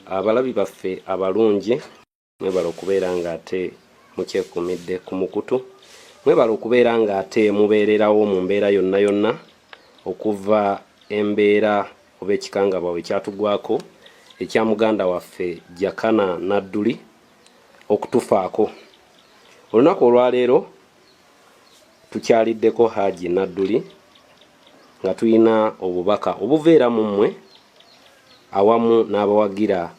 Abalabi baffe abalungi mwebala okubeera nga ate mukyekumidde ku mukutu, mwebala okubeera nga ate mubeererawo mu mbeera yonna yonna okuva embeera oba ekikangabwa bwe kyatugwako ekya muganda waffe Jakana Nadduli okutufaako. Olunaku olwaleero tukyaliddeko Haji Nadduli nga tulina obubaka obuveera mu mmwe awamu n'abawagira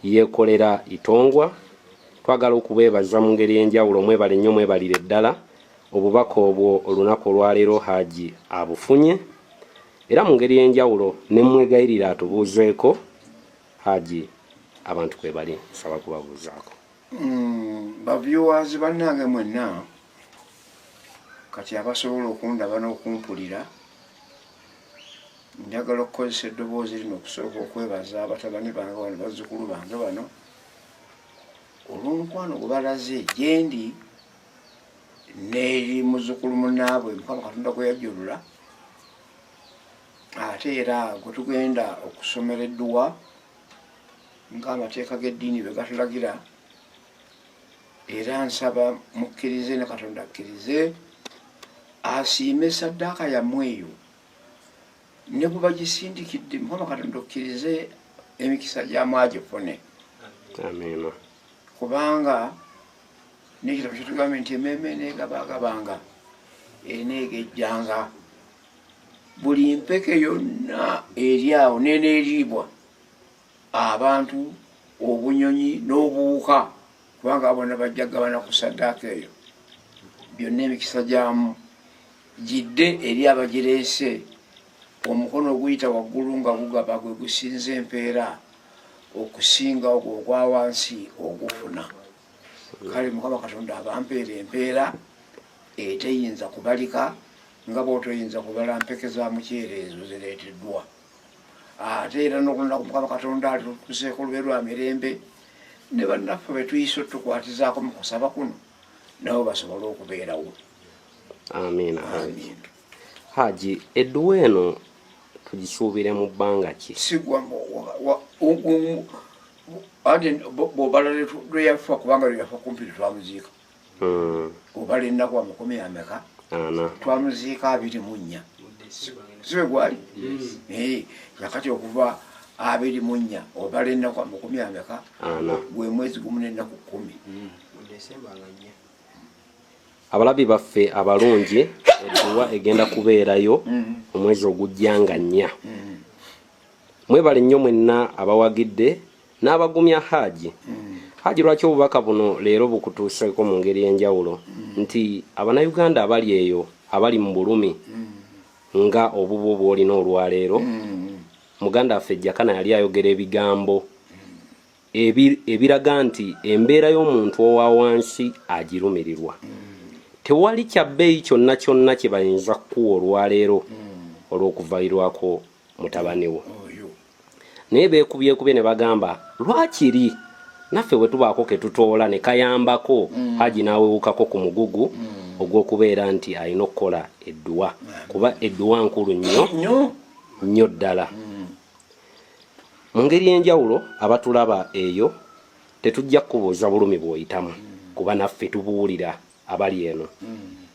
yeekolera Itongwa. Twagala okubeebaza mu ngeri y'enjawulo, mwebale nnyo, mwebalire ddala. Obubaka obwo olunaku olwaleero Haji abufunye era mu ngeri y'enjawulo ne mwegayirira atubuuzeeko. Haji, abantu kwe bali nsaba kubabuuzaako. Baviewers bannange mwenna kati abasobola okundaba n'okumpulira, njagala okukozesa eddoboozi lino okusooka okwebaza abatabani bange bano, bazzukulu bange bano olw'omukwano gwe balaze gye ndi n'eri muzzukulu munnaabwe Mukama Katonda gwe yajjulula, ate era gwe tugenda okusomera edduwa ng'amateeka g'eddiini bwe gatulagira. Era nsaba mukkirize ne Katonda akkirize asiime saddaaka yammwe eyo, ne bwe bagisindikidde Mukama Katonda okkirize emikisa gyamu agifune. Amiina. Kubanga n'ekitabo kyetugambye nti emmeeme eneegabagabanga eneegejjanga, buli mpeke yonna eri awo n'eneeriibwa abantu, obunyonyi n'obuwuka, kubanga bonna bajja kugabana ku saddaaka eyo. Byonna emikisa gyamu gidde eri abagireese. Omukono oguyita waggulu nga gugaba gwe gusinza empeera okusinga ogwo ogwa wansi ogufuna. Kale Mukama Katonda abampeera empeera eteyinza kubalika nga bw'otoyinza kubala mpeke za muceere ezo zireeteddwa. Ate era n'olunaku Mukama Katonda atutuuseeko lube lwa mirembe, ne bannaffe be tuyise otukwatizaako mu kusaba kuno nabo basobole okubeerawo. Amiina. Haji, edduwa eno tugisuubire mu bbanga ki? Sigwa ate bw'obala lweyafa, kubanga lweyafa kumpi twamuziika. Obala ennaku amakumi ameka twamuziika 24. Sibe gwali? Nakati okuva 24 obala ennaku amakumi ameka gwe mwezi gumu n'ennaku 10. Abalabi baffe abalungi edduwa egenda kubeerayo omwezi ogujja nga 4. Mwebale nnyo mwenna abawagidde n'abagumya Haji. Haji, lwaki obubaka buno leero bukutuuseeko mu ngeri y'enjawulo nti Abanayuganda abali eyo abali mu bulumi nga obubu bw'olina olwaleero, muganda waffe Jakana yali ayogera ebigambo ebiraga nti embeera y'omuntu owa wansi agirumirirwa. Tewali kya bbeeyi kyonna kyonna kye bayinza kukuwa olwaleero olw'okuvairwako mutabani wo. Naye beekubyekubye ne bagamba lwakiri naffe bwe tubaako ke tutoola ne kayambako Haji n'awewukako ku mugugu ogw'okubeera nti alina okukola edduwa, kuba edduwa nkulu nnyo ddala. Mu ngeri y'enjawulo abatulaba eyo tetujja kubuuza bulumi bw'oyitamu, kuba naffe tubuwulira abali eno.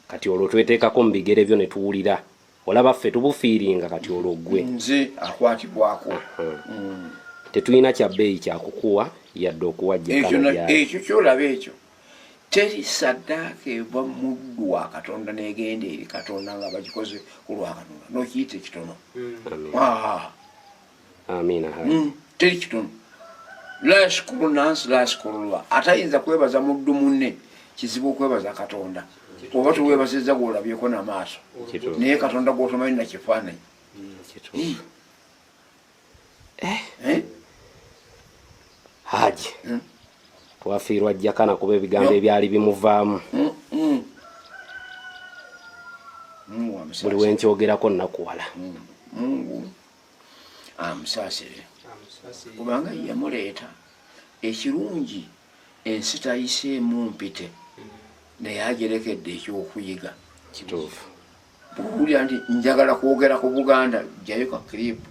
Kati olwo tweteekako mu bigere byo ne tuwulira, olaba ffe tubufiiringa, kati olwo gwe nze akwatibwako. Tetulina kya bbeeyi kyakukuwa yadde okuwa Jakana. Ekyo kyolaba ekyo teri saddaaka eva mu ddwa Katonda n'egenda eri Katonda nga bagikoze ku lwa Katonda n'okiyita ekitono. Amiina. Teri kitono. La yashkuru nnaasi la yashkuru llah. Atayinza kwebaza muddu munne kizibu okwebaza Katonda. Oba tuweebazizza gw'olabyeko n'amaaso, naye Katonda gw'otomanyi na kifaananyi. Haji, twafiirwa Jakana kuba ebigambo ebyali bimuvaamu. Buli wenkyogerako nnakuwala. Mungu amusaasire, kubanga yamuleeta ekirungi ensi tayiseemu mpite, naye agerekedde ekyokuyiga. Kituufu. Buwulira nti njagala kwogera ku Buganda, jjayo ka kiripu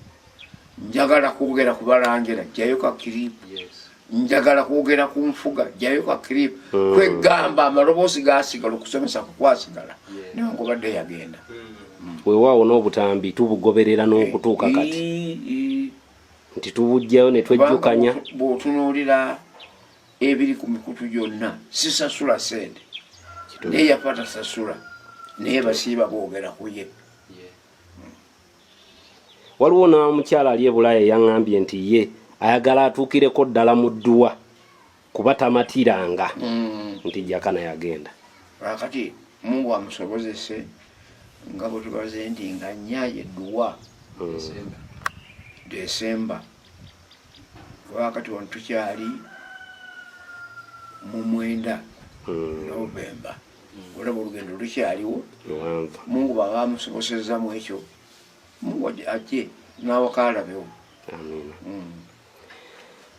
njagala kwogera ku balangira jjayo ka kiripu njagala kwogera ku nfuga jjayo ka kiripu kwegamba amaloboozi gasigala okusomesa kukwasigala newankubadde yagenda weewaawo n'obutambi tubugoberera n'okutuuka kati nti tubujjayo ne twejjukanya bw'otunuulira ebiri ku mikutu gyonna sisasula sente naye yafa tasasula naye basiiba boogera ku ye. Waliwo n'omukyala ali e Bulaaya yaŋŋambye nti ye ayagala atuukireko ddala mu dduwa kuba tamatiranga nti Jakana yagenda. Akati Mungu amusobozese nga bwe tubaze nti nga nnyaye edduwa Desemba wakati wano tukyali mu 9 Novemba olaba olugendo lukyaliwo. Mungu baba amusobozeza mu ekyo Mungu ajje n'awakalabewo. Amina.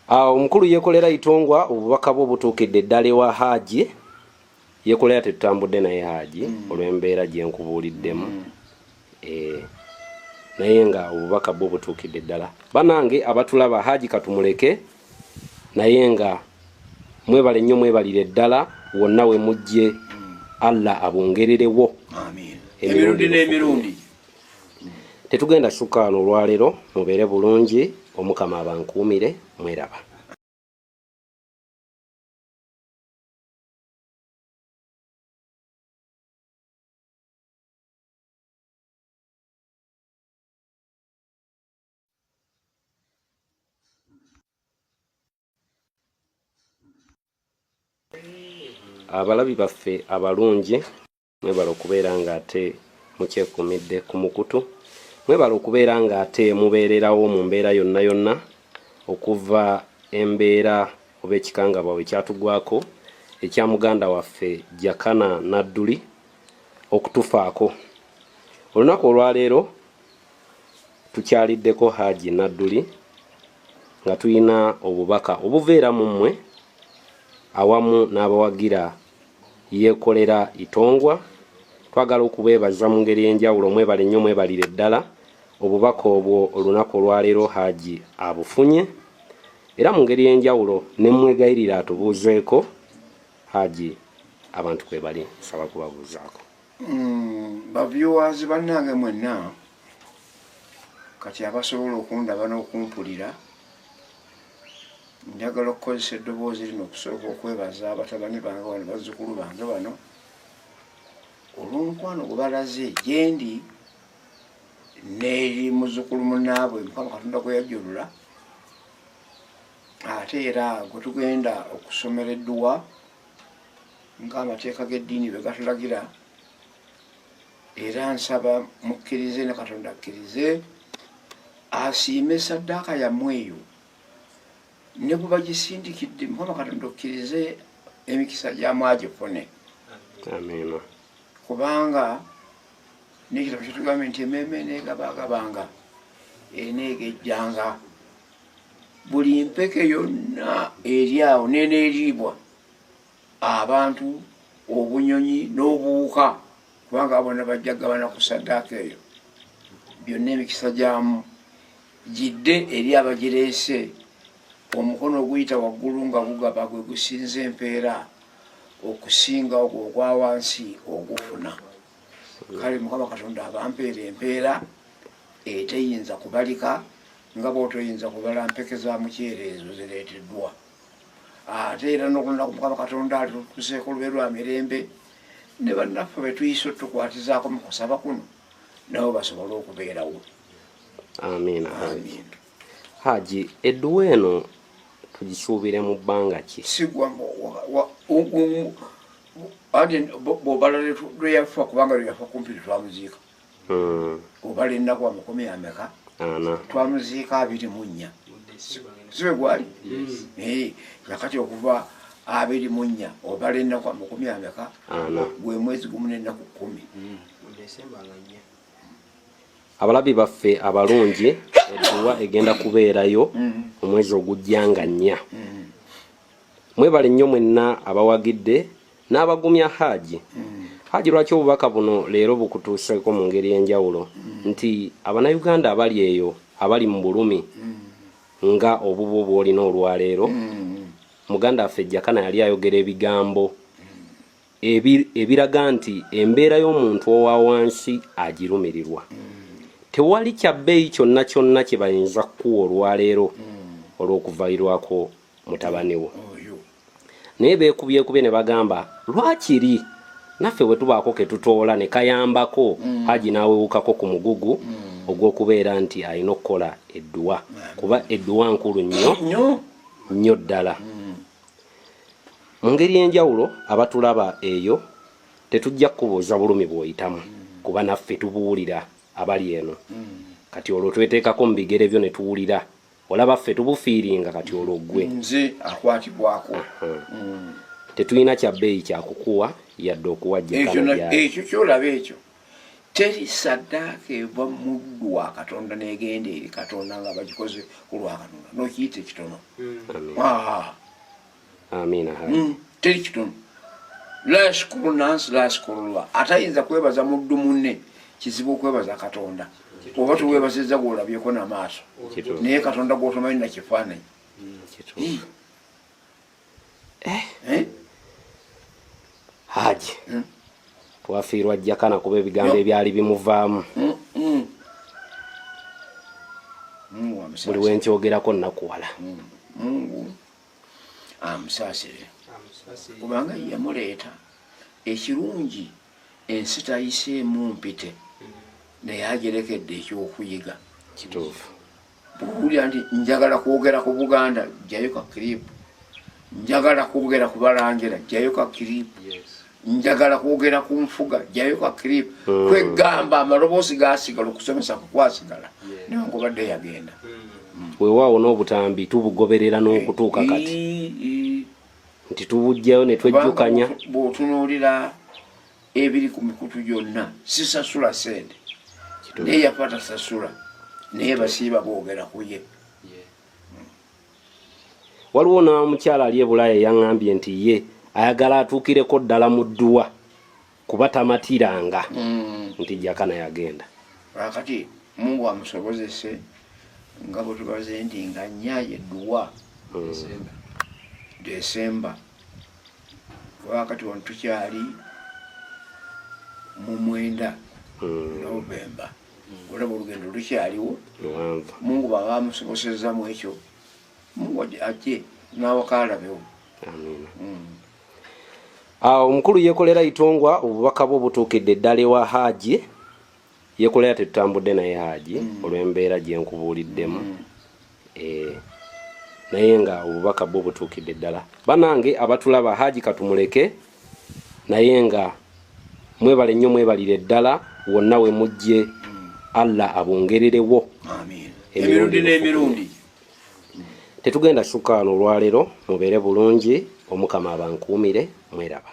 Omukulu yeekolera Itongwa obubaka bwe butuukidde ddala ewa Hajji. Yeekolera tetutambudde naye Hajji olw'embeera gye nkubuuliddemu. Naye nga obubaka bwe butuukidde ddala. Banange abatulaba Hajji katumuleke naye nga mwebale nnyo mwebalire ddala wonna we mujje Allah abongererewo. Amin. Emirundi n'emirundi. Tetugenda sukkaano olwaleero mubeere bulungi Omukama abankuumire mweraba. Abalabi baffe abalungi mwebala okubeera ng'ate mukyekuumidde ku mukutu. Mwebala okubeera ng'ate mubeererawo mu mbeera yonna yonna okuva embeera oba ekikangabwa bwe kyatugwako ekya muganda waffe Jakana Nadduli okutufaako. Olunaku olwaleero tukyaliddeko Hajji Nadduli nga tulina obubaka obuveera mu mmwe awamu n'abawagira yeekolera Itongwa. Twagala okubeebaza mu ngeri enjawulo mwebale nnyo mwebalire ddala obubaka obwo olunaku olwaleero Hajji abufunye era mu ngeri enjawulo ne mwegayirira atubuuzeeko Hajji abantu kwe bali nsaba kubabuuzaako. Baviewers bannange mwenna kati abasobola okundaba n'okumpulira njagala okukozesa eddoboozi lino okusooka okwebaza abatabani bange wano bazzukulu bange bano olw'omukwano gwe balaze gye ndi n'eri muzzukulu munnaabwe Mukama Katonda gwe yajjulula ate era gwe tugenda okusomera edduwa ng'amateeka g'eddiini bwe gatulagira era nsaba mukkirize ne Katonda akkirize asiime saddaaka yammwe eyo ne bwe bagisindikidde Mukama Katonda okkirize emikisa gyamu agifune. Amina. Kubanga n'ekitabo kyetugambye nti emmeeme eneegabagabanga eneegejjanga buli mpeke yonna eri awo n'eneeriibwa abantu obunyonyi n'obuwuka kubanga bonna bajja gabana ku saddaaka eyo byonna emikisa gyamu gidde eri abagireese omukono oguyita waggulu nga gugaba gwe gusinza empeera okusinga ogwo ogwa wansi ogufuna. Kale Mukama Katonda abampeera empeera eteyinza kubalika nga bw'otoyinza kubala mpeke za muceere ezo zireeteddwa. Ate era n'olunaku Mukama Katonda alitutuseeko olube lwa mirembe ne bannaffe be tuyise otukwatizaako mu kusaba kuno nabo basobole okubeerawo. Amiina. Hajji edduwa eno tugisuubire mu bbanga ki? Sigwa ate bw'obala lweyafa kubanga lweyafa kumpi twamuziika. Obala ennaku amakumi ameka twamuziika 24 sibe gwali nakati okuva 24 obala ennaku amakumi ameka gwe mwezi gumu n'ennaku 10. Abalabi baffe abalungi edduwa egenda kubeerayo omwezi ogujja nga 4. Mwebale nnyo mwenna abawagidde n'abagumya Hajji. Hajji lwaki obubaka buno leero bukutuuseeko mu ngeri enjawulo nti Abannayuganda abali eyo abali mu bulumi nga obubo bw'olina olwaleero muganda waffe Jakana yali ayogera ebigambo ebiraga nti embeera y'omuntu owa wansi agirumirirwa. Tewali kya bbeeyi kyonna kyonna kye bayinza kukuwa olwaleero olw'okuvairwako mutabani wo. Naye beekubyekubye ne bagamba lwakiri naffe bwe tubaako ke tutoola ne kayambako Haji n'awewukako ku mugugu ogw'okubeera nti alina okukola edduwa, kuba edduwa nkulu nnyo ddala. Mu ngeri y'enjawulo abatulaba eyo tetujja kubuuza bulumi bw'oyitamu kuba naffe tubuwulira abali eno. Kati olwo tweteekako mu bigere byo ne tuwulira olaba ffe tubufiiringa kati olwo ggwe nze akwatibwako. Tetulina kya bbeeyi kyakukuwa yadde okuwajja ekyo kyolaba ekyo teri saddaaka eva mu muddu wa Katonda n'egenda eri Katonda nga bagikoze ku lwa Katonda n'okiyita ekitono. Amiina. Teri kitono. La yashkuru nnaasi la yashkurullah. Atayinza kwebaza muddu munne kizibu okwebaza Katonda. Oba tuweebazizza gw'olabyeko n'amaaso naye Katonda gw'otomanyi na kifaananyi. Haji twafiirwa Jakana kuba ebigambo ebyali bimuvaamu. Buli wenkyogerako nnakuwala. Mungu amusaasire kubanga yamuleeta ekirungi ensi tayiseemu mpite naye agerekedde ekyokuyiga. Kituufu. Buwulira nti njagala kwogera ku Buganda jjayo ka kiripu, njagala kwogera ku Balangira jjayo ka kiripu, njagala kwogera ku Nfuga jjayo ka kiripu. Kwegamba amaloboozi gaasigala okusomesa kukwasigala newankubadde yagenda. Weewaawo n'obutambi tubugoberera n'okutuuka kati nti tubujjayo ne twejjukanya. Bw'otunuulira ebiri ku mikutu gyonna sisasula sente naye yafa tasasula naye basiiba boogera ku ye. Waliwo n'omukyala ali e Bulaaya yaŋŋambye nti ye ayagala atuukireko ddala mu dduwa kuba tamatiranga nti Jakana yagenda. Kati Mungu amusobozese nga bwe tubaze nti nga nnyaye edduwa Desemba wakati wano tukyali mu 9 Novemba. Olaba olugendo lukyaliwo. Mungu baba amusobosezza mu ekyo Mungu ajje n'awakaalabewo. Omukulu yeekolera Itongwa obubaka bwe butuukidde ddala ewa Haji. Yeekolera tetutambudde naye Haji olw'embeera gye nkubuuliddemu. Naye nga obubaka bwe butuukidde ddala. Banange abatulaba Haji katumuleke naye nga mwebale nnyo mwebalire ddala wonna we mujje Allah abongererewo. Emirundi n'emirundi. Tetugenda sukkaano olwaleero mubeere bulungi Omukama abankuumire mweraba.